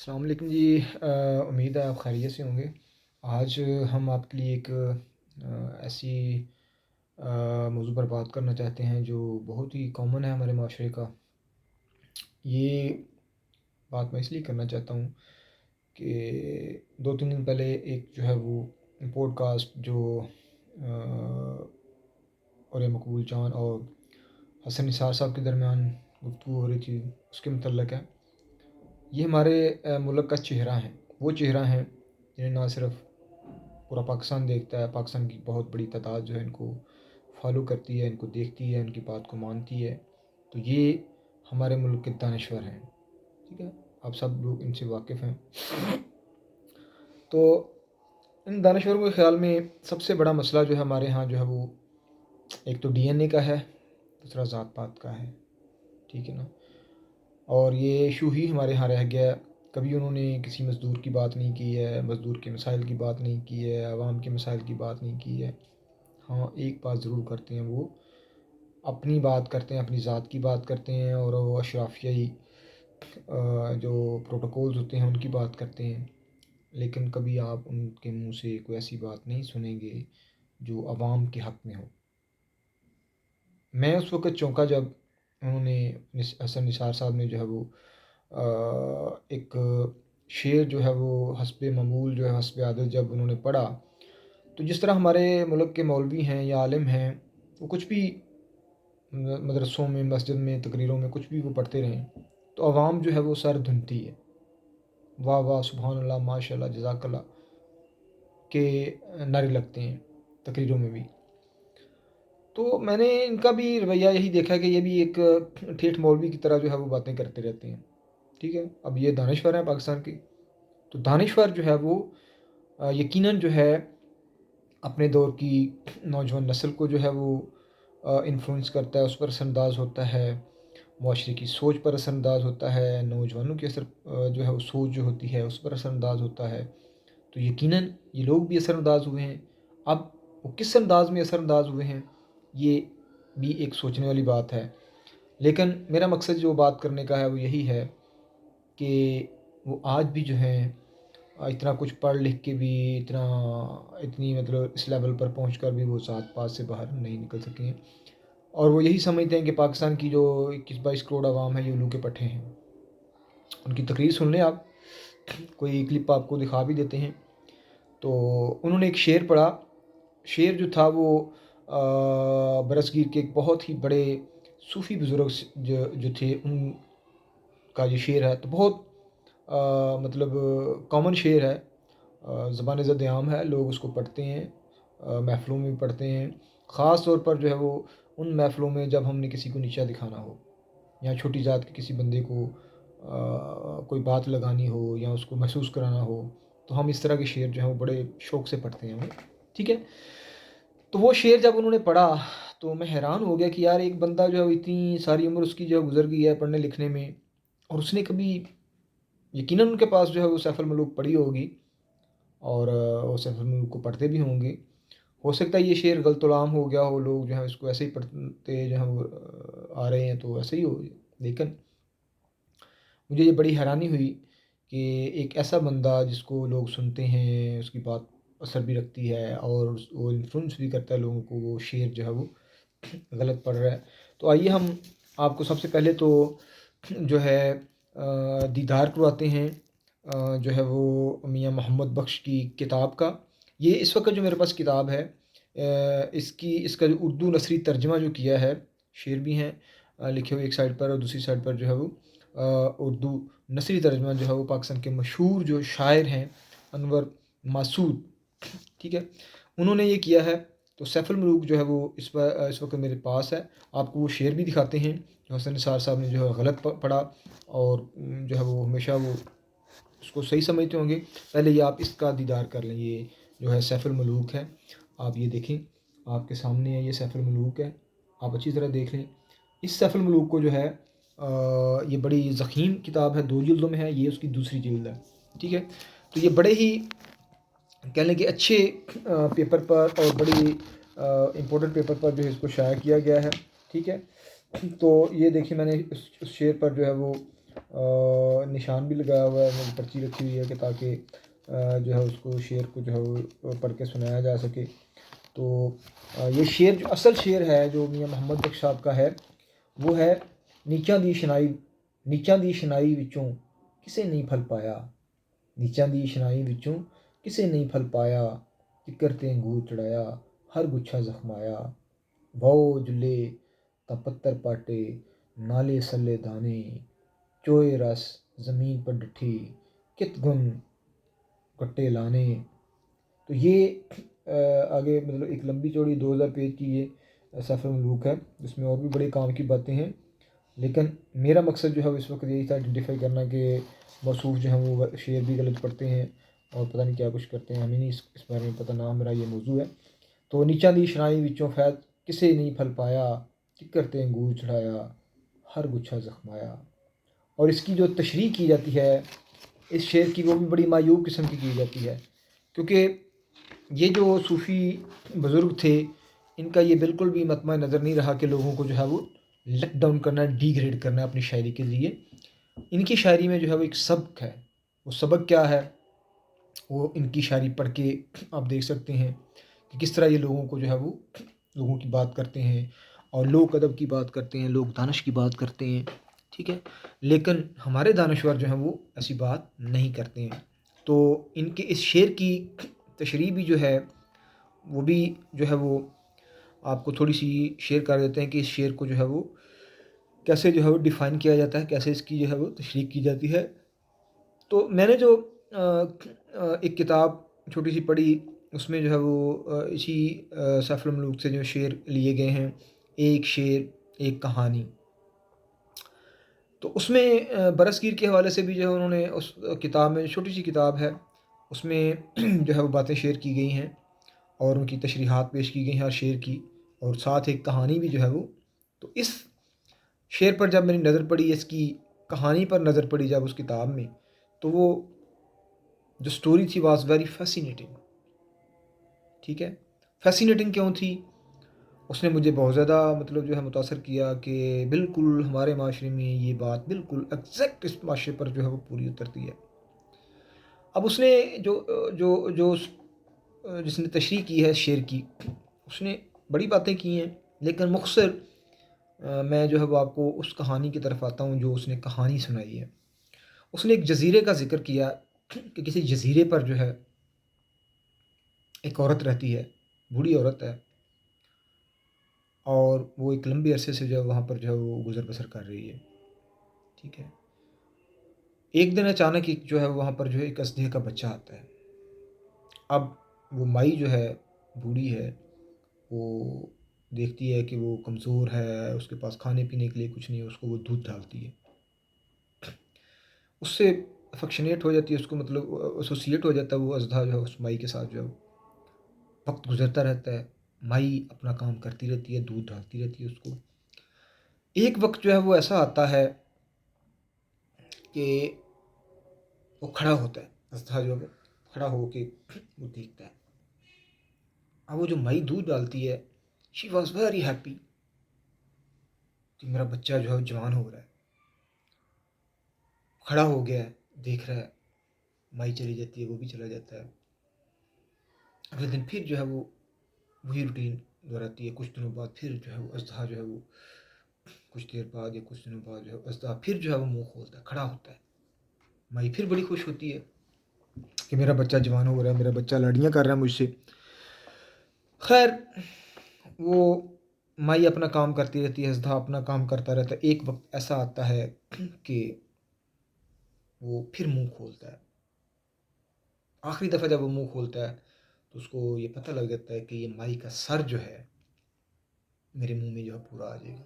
السلام علیکم جی، امید ہے آپ خیریت سے ہوں گے۔ آج ہم آپ کے لیے ایک ایسی موضوع پر بات کرنا چاہتے ہیں جو بہت ہی کامن ہے ہمارے معاشرے کا۔ یہ بات میں اس لیے کرنا چاہتا ہوں کہ 2-3 دن پہلے ایک جو ہے وہ پوڈ کاسٹ جو اور مقبول جان اور حسن نثار صاحب کے درمیان گفتگو ہو رہی تھی، اس کے متعلق ہے۔ یہ ہمارے ملک کا چہرہ ہیں، وہ چہرہ ہیں جنہیں نہ صرف پورا پاکستان دیکھتا ہے، پاکستان کی بہت بڑی تعداد جو ہے ان کو فالو کرتی ہے، ان کو دیکھتی ہے، ان کی بات کو مانتی ہے۔ تو یہ ہمارے ملک کے دانشور ہیں، ٹھیک ہے، آپ سب لوگ ان سے واقف ہیں۔ تو ان دانشوروں کے خیال میں سب سے بڑا مسئلہ جو ہے ہمارے ہاں جو ہے وہ ایک تو ڈی این اے کا ہے، دوسرا ذات پات کا ہے، ٹھیک ہے نا۔ اور یہ ایشو ہی ہمارے ہاں رہ گیا۔ کبھی انہوں نے کسی مزدور کی بات نہیں کی ہے، مزدور کے مسائل کی بات نہیں کی ہے، عوام کے مسائل کی بات نہیں کی ہے۔ ہاں، ایک بات ضرور کرتے ہیں، وہ اپنی بات کرتے ہیں، اپنی ذات کی بات کرتے ہیں، اور وہ اشرافیائی جو پروٹوکولز ہوتے ہیں ان کی بات کرتے ہیں۔ لیکن کبھی آپ ان کے منہ سے کوئی ایسی بات نہیں سنیں گے جو عوام کے حق میں ہو۔ میں اس وقت چونکا جب انہوں نے حسن نثار صاحب نے جو ہے وہ ایک شعر جو ہے وہ حسب معمول جو ہے حسب عادت جب انہوں نے پڑھا، تو جس طرح ہمارے ملک کے مولوی ہیں یا عالم ہیں، وہ کچھ بھی مدرسوں میں، مسجد میں، تقریروں میں کچھ بھی وہ پڑھتے رہیں تو عوام جو ہے وہ سر دھنتی ہے، واہ واہ، سبحان اللہ، ماشاء اللہ، جزاک اللہ کے نعرے لگتے ہیں تقریروں میں بھی۔ تو میں نے ان کا بھی رویہ یہی دیکھا کہ یہ بھی ایک ٹھیٹھ مولوی کی طرح جو ہے وہ باتیں کرتے رہتے ہیں، ٹھیک ہے۔ اب یہ دانشور ہیں پاکستان کی، تو دانشور جو ہے وہ یقیناً جو ہے اپنے دور کی نوجوان نسل کو جو ہے وہ انفلوئنس کرتا ہے، اس پر اثر انداز ہوتا ہے، معاشرے کی سوچ پر اثر انداز ہوتا ہے، نوجوانوں کی جو ہے وہ سوچ جو ہوتی ہے اس پر اثر انداز ہوتا ہے۔ تو یقیناً یہ لوگ بھی اثر انداز ہوئے ہیں۔ اب وہ کس انداز میں اثر انداز ہوئے ہیں یہ بھی ایک سوچنے والی بات ہے۔ لیکن میرا مقصد جو بات کرنے کا ہے وہ یہی ہے کہ وہ آج بھی جو ہیں اتنا کچھ پڑھ لکھ کے بھی اتنی مطلب اس لیول پر پہنچ کر بھی وہ ذات پات سے باہر نہیں نکل سکے ہیں، اور وہ یہی سمجھتے ہیں کہ پاکستان کی جو 21-22 کروڑ عوام ہے یہ الو کے پٹھے ہیں۔ ان کی تقریر سن لیں آپ، کوئی کلپ آپ کو دکھا بھی دیتے ہیں۔ تو انہوں نے ایک شعر پڑھا، شعر جو تھا وہ برصغیر کے ایک بہت ہی بڑے صوفی بزرگ جو تھے ان کا یہ شعر ہے، تو بہت مطلب کامن شعر ہے، زبان زد عام ہے، لوگ اس کو پڑھتے ہیں، محفلوں میں بھی پڑھتے ہیں، خاص طور پر جو ہے وہ ان محفلوں میں جب ہم نے کسی کو نیچا دکھانا ہو یا چھوٹی ذات کے کسی بندے کو کوئی بات لگانی ہو یا اس کو محسوس کرانا ہو، تو ہم اس طرح کے شعر جو ہیں وہ بڑے شوق سے پڑھتے ہیں، ٹھیک ہے۔ تو وہ شعر جب انہوں نے پڑھا تو میں حیران ہو گیا کہ یار ایک بندہ جو ہے اتنی ساری عمر اس کی جو ہے گزر گئی ہے پڑھنے لکھنے میں، اور اس نے کبھی یقیناً ان کے پاس جو ہے وہ سیف الملوک پڑھی ہوگی، اور وہ سیف الملوک کو پڑھتے بھی ہوں گے۔ ہو سکتا ہے یہ شعر غلط العام ہو گیا ہو، لوگ جو ہے اس کو ایسے ہی پڑھتے جو ہیں وہ آ رہے ہیں تو ایسے ہی ہو، لیکن مجھے یہ بڑی حیرانی ہوئی کہ ایک ایسا بندہ جس کو لوگ سنتے ہیں، اس کی بات اثر بھی رکھتی ہے اور وہ انفلوئنس بھی کرتا ہے لوگوں کو، وہ شعر جو ہے وہ غلط پڑھ رہا ہے۔ تو آئیے ہم آپ کو سب سے پہلے تو جو ہے دیدار کرواتے ہیں جو ہے وہ میاں محمد بخش کی کتاب کا۔ یہ اس وقت جو میرے پاس کتاب ہے اس کا جو اردو نثری ترجمہ جو کیا ہے، شعر بھی ہیں لکھے ہوئے ایک سائڈ پر، اور دوسری سائڈ پر جو ہے وہ اردو نثری ترجمہ جو ہے وہ پاکستان کے مشہور جو شاعر ہیں انور ماسود، ٹھیک ہے، انہوں نے یہ کیا ہے۔ تو سیف الملوک جو ہے وہ اس وقت میرے پاس ہے، آپ کو وہ شعر بھی دکھاتے ہیں جو حسن نثار صاحب نے جو ہے غلط پڑھا، اور جو ہے وہ ہمیشہ وہ اس کو صحیح سمجھتے ہوں گے۔ پہلے یہ آپ اس کا دیدار کر لیں، یہ جو ہے سیف الملوک ہے، آپ یہ دیکھیں، آپ کے سامنے ہے، یہ سیف الملوک ہے، آپ اچھی طرح دیکھ لیں۔ اس سیف الملوک کو جو ہے یہ بڑی ضخیم کتاب ہے، 2 جلدوں میں ہے، یہ اس کی دوسری جلد ہے، ٹھیک ہے۔ تو یہ بڑے ہی کہہ لیں کہ اچھے پیپر پر اور بڑی امپورٹنٹ پیپر پر جو ہے اس کو شائع کیا گیا ہے، ٹھیک ہے۔ تو یہ دیکھیں، میں نے اس شعر پر جو ہے وہ نشان بھی لگایا ہوا ہے، میری پرچی رکھی ہوئی ہے کہ تاکہ جو ہے اس کو شعر کو جو ہے وہ پڑھ کے سنایا جا سکے. تو یہ شعر جو اصل شعر ہے جو میاں محمد بخش صاحب کا ہے وہ ہے: نیچاں دی شنائی وچوں کسے نہیں پھل پایا، نیچاں دی شنائی وچوں کسے نہیں پھل پایا، ککر تے انگور چڑھایا ہر گچھا زخمایا، بھو جلے تا پتر پاٹے نالے سلے دانے، چوئے رس زمین پر ڈٹھی کت گن کٹے لانے. تو یہ آگے مطلب ایک لمبی چوڑی 2000 پیج کی یہ سفر ملوک ہے، جس میں اور بھی بڑے کام کی باتیں ہیں. لیکن میرا مقصد جو ہے اس وقت یہی تھا آئیڈینٹیفائی کرنا کہ موصوف جو ہیں وہ شعر بھی غلط پڑھتے ہیں اور پتہ نہیں کیا کچھ کرتے ہیں، ہمیں نہیں اس بارے میں پتہ، نہ میرا یہ موضوع ہے. تو نیچاں دی شنائی وچوں فیض کسے نہیں پھل پایا، ککر تے انگور چڑھایا ہر گچھا زخمایا. اور اس کی جو تشریح کی جاتی ہے اس شعر کی وہ بھی بڑی معیوب قسم کی جاتی ہے، کیونکہ یہ جو صوفی بزرگ تھے ان کا یہ بالکل بھی مطمع نظر نہیں رہا کہ لوگوں کو جو ہے وہ لیٹ ڈاؤن کرنا، ڈی گریڈ کرنا اپنی شاعری کے ذریعے. ان کی شاعری میں جو ہے وہ ایک سبق ہے. وہ سبق کیا ہے وہ ان کی شاعری پڑھ کے آپ دیکھ سکتے ہیں کہ کس طرح یہ لوگوں کو جو ہے وہ لوگوں کی بات کرتے ہیں اور لوک ادب کی بات کرتے ہیں، لوک دانش کی بات کرتے ہیں. ٹھیک ہے، لیکن ہمارے دانشور جو ہیں وہ ایسی بات نہیں کرتے ہیں. تو ان کے اس شعر کی تشریح بھی جو ہے وہ بھی جو ہے وہ آپ کو تھوڑی سی شیئر کر دیتے ہیں کہ اس شعر کو جو ہے وہ کیسے جو ہے وہ ڈیفائن کیا جاتا ہے، کیسے اس کی جو ہے وہ تشریح کی جاتی ہے. تو میں نے جو ایک کتاب چھوٹی سی پڑھی اس میں جو ہے وہ اسی سفر الملوک سے جو شعر لیے گئے ہیں، ایک شعر ایک کہانی. تو اس میں برصغیر کے حوالے سے بھی جو ہے انہوں نے اس کتاب میں، چھوٹی سی کتاب ہے اس میں جو ہے وہ باتیں شیئر کی گئی ہیں اور ان کی تشریحات پیش کی گئی ہیں ہر شعر کی، اور ساتھ ایک کہانی بھی جو ہے وہ. تو اس شعر پر جب میری نظر پڑی، اس کی کہانی پر نظر پڑی جب اس کتاب میں، تو وہ جو سٹوری تھی واز ویری فیسینیٹنگ. ٹھیک ہے، فیسینیٹنگ کیوں تھی؟ اس نے مجھے بہت زیادہ مطلب جو ہے متاثر کیا کہ بالکل ہمارے معاشرے میں یہ بات بالکل ایگزیکٹ اس معاشرے پر جو ہے وہ پوری اترتی ہے. اب اس نے جو جو جو جس نے تشریح کی ہے شعر کی، اس نے بڑی باتیں کی ہیں، لیکن مختصر میں جو ہے وہ آپ کو اس کہانی کی طرف آتا ہوں جو اس نے کہانی سنائی ہے. اس نے ایک جزیرے کا ذکر کیا کہ کسی جزیرے پر جو ہے ایک عورت رہتی ہے، بوڑھی عورت ہے، اور وہ ایک لمبے عرصے سے جو ہے وہاں پر جو ہے وہ گزر بسر کر رہی ہے. ٹھیک ہے، ایک دن اچانک ایک جو ہے وہاں پر جو ہے ایک اژدھے کا بچہ آتا ہے. اب وہ مائی جو ہے بوڑھی ہے، وہ دیکھتی ہے کہ وہ کمزور ہے، اس کے پاس کھانے پینے کے لیے کچھ نہیں ہے، اس کو وہ دودھ ڈالتی ہے، اس سے افیکشنیٹ ہو جاتی ہے، اس کو مطلب ایسوسیٹ ہو جاتا ہے وہ اژدھا جو ہے اس مائی کے ساتھ. جو ہے وقت گزرتا رہتا ہے، مائی اپنا کام کرتی رہتی ہے، دودھ ڈالتی رہتی ہے اس کو. ایک وقت جو ہے وہ ایسا آتا ہے کہ وہ کھڑا ہوتا ہے، اژدھا جو ہے کھڑا ہو کے وہ دیکھتا ہے. اب وہ جو مائی دودھ ڈالتی ہے، شی واز ویری ہیپی کہ میرا بچہ جو ہے جوان ہو رہا ہے. کھڑا ہو گیا ہے، دیکھ رہا ہے، مائی چلی جاتی ہے، وہ بھی چلا جاتا ہے. اگلے دن پھر جو ہے وہ وہی روٹین دہراتی ہے. کچھ دنوں بعد پھر جو ہے وہ اژدھا جو ہے وہ کچھ دیر بعد یا کچھ دنوں بعد جو ہے اژدھا پھر جو ہے وہ منہ کھولتا ہے، کھڑا ہوتا ہے. مائی پھر بڑی خوش ہوتی ہے کہ میرا بچہ جوان ہو رہا ہے، میرا بچہ لڑیاں کر رہا ہے مجھ سے. خیر وہ مائی اپنا کام کرتی رہتی ہے، اژدھا اپنا کام کرتا رہتا ہے. ایک وقت ایسا آتا ہے کہ وہ پھر منہ کھولتا ہے. آخری دفعہ جب وہ منہ کھولتا ہے تو اس کو یہ پتہ لگ جاتا ہے کہ یہ مائی کا سر جو ہے میرے منہ میں جو ہے پورا آ جائے گا.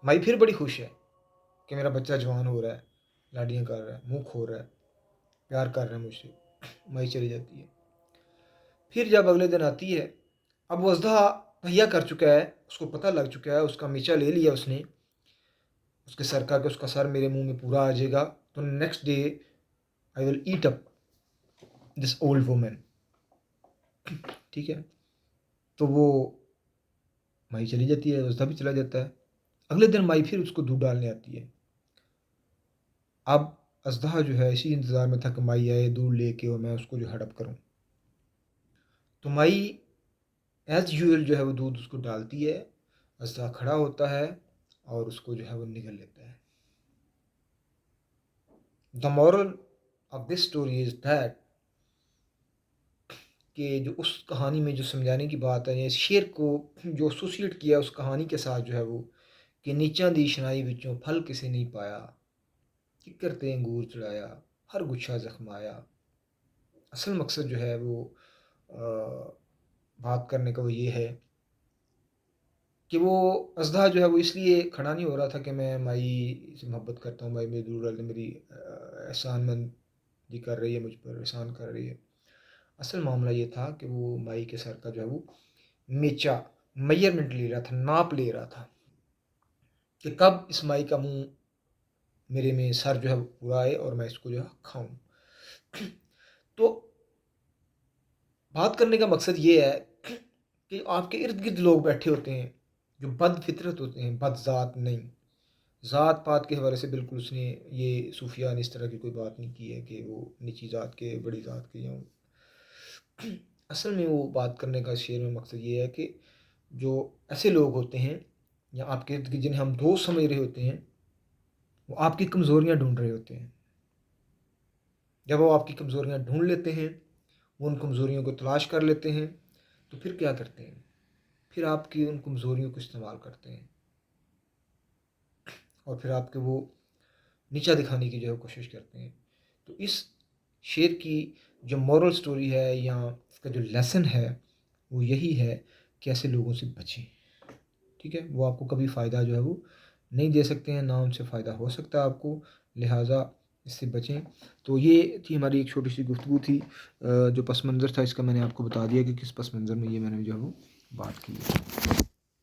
مائی پھر بڑی خوش ہے کہ میرا بچہ جوان ہو رہا ہے، لاڈیاں کر رہا ہے، منہ کھول رہا ہے، پیار کر رہا ہے مجھ سے. مائی چلی جاتی ہے. پھر جب اگلے دن آتی ہے، اب وہ اژدھا تہیا کر چکا ہے، اس کو پتہ لگ چکا ہے، اس کا میچا لے لیا اس نے، اس کے سر کا کہ اس کا سر میرے منہ میں پورا آ جائے گا تو next day I will eat up this old woman. ٹھیک ہے، تو وہ مائی چلی جاتی ہے، اژدھا بھی چلا جاتا ہے. اگلے دن مائی پھر اس کو دودھ ڈالنے آتی ہے. اب اژدہا جو ہے اسی انتظار میں تھا کہ مائی آئے دودھ لے کے اور میں اس کو جو ہڑپ کروں. تو مائی ایز یوزل جو ہے وہ دودھ اس کو ڈالتی ہے، اژدہا کھڑا ہوتا ہے اور اس کو جو ہے وہ نگل لیتا ہے. The moral of this story is that کہ جو اس کہانی میں جو سمجھانے کی بات ہے، اس شعر کو جو ایسوسیٹ کیا اس کہانی کے ساتھ جو ہے وہ کہ نیچاں دی شنائی وچوں پھل کسے نہیں پایا، ککر تے انگور چڑھایا ہر گچھا زخمایا. اصل مقصد جو ہے وہ بات کرنے کا وہ یہ ہے کہ وہ اژدہا جو ہے وہ اس لیے کھڑا نہیں ہو رہا تھا کہ میں مائی سے محبت کرتا ہوں، مائی میری دور ڈال میری احسان مندی کر رہی ہے، مجھ پر احسان کر رہی ہے. اصل معاملہ یہ تھا کہ وہ مائی کے سر کا جو ہے وہ میچا میئرمنٹ لے رہا تھا، ناپ لے رہا تھا کہ کب اس مائی کا منہ میرے میں سر جو ہے پورا آئے اور میں اس کو جو ہے کھاؤں. تو بات کرنے کا مقصد یہ ہے کہ آپ کے ارد گرد لوگ بیٹھے ہوتے ہیں جو بد فطرت ہوتے ہیں، بد ذات نہیں. ذات پات کے حوالے سے بالکل اس نے یہ صوفیہ نے اس طرح کی کوئی بات نہیں کی ہے کہ وہ نیچی ذات کے بڑی ذات کے جاؤں. اصل میں وہ بات کرنے کا شعر میں مقصد یہ ہے کہ جو ایسے لوگ ہوتے ہیں یا آپ کے ارد گرد جنہیں ہم دوست سمجھ رہے ہوتے ہیں، وہ آپ کی کمزوریاں ڈھونڈ رہے ہوتے ہیں. جب وہ آپ کی کمزوریاں ڈھونڈ لیتے ہیں، وہ ان کمزوریوں کو تلاش کر لیتے ہیں، تو پھر کیا کرتے ہیں؟ پھر آپ کی ان کمزوریوں کو استعمال کرتے ہیں اور پھر آپ کے وہ نیچا دکھانے کی جو ہے کوشش کرتے ہیں. تو اس شعر کی جو مورل سٹوری ہے یا اس کا جو لیسن ہے وہ یہی ہے کہ ایسے لوگوں سے بچیں. ٹھیک ہے، وہ آپ کو کبھی فائدہ جو ہے وہ نہیں دے سکتے ہیں، نہ ان سے فائدہ ہو سکتا ہے آپ کو، لہٰذا اس سے بچیں. تو یہ تھی ہماری ایک چھوٹی سی گفتگو تھی. جو پس منظر تھا اس کا میں نے آپ کو بتا دیا کہ کس پس منظر میں یہ میں نے جو ہے وہ بات کی ہے.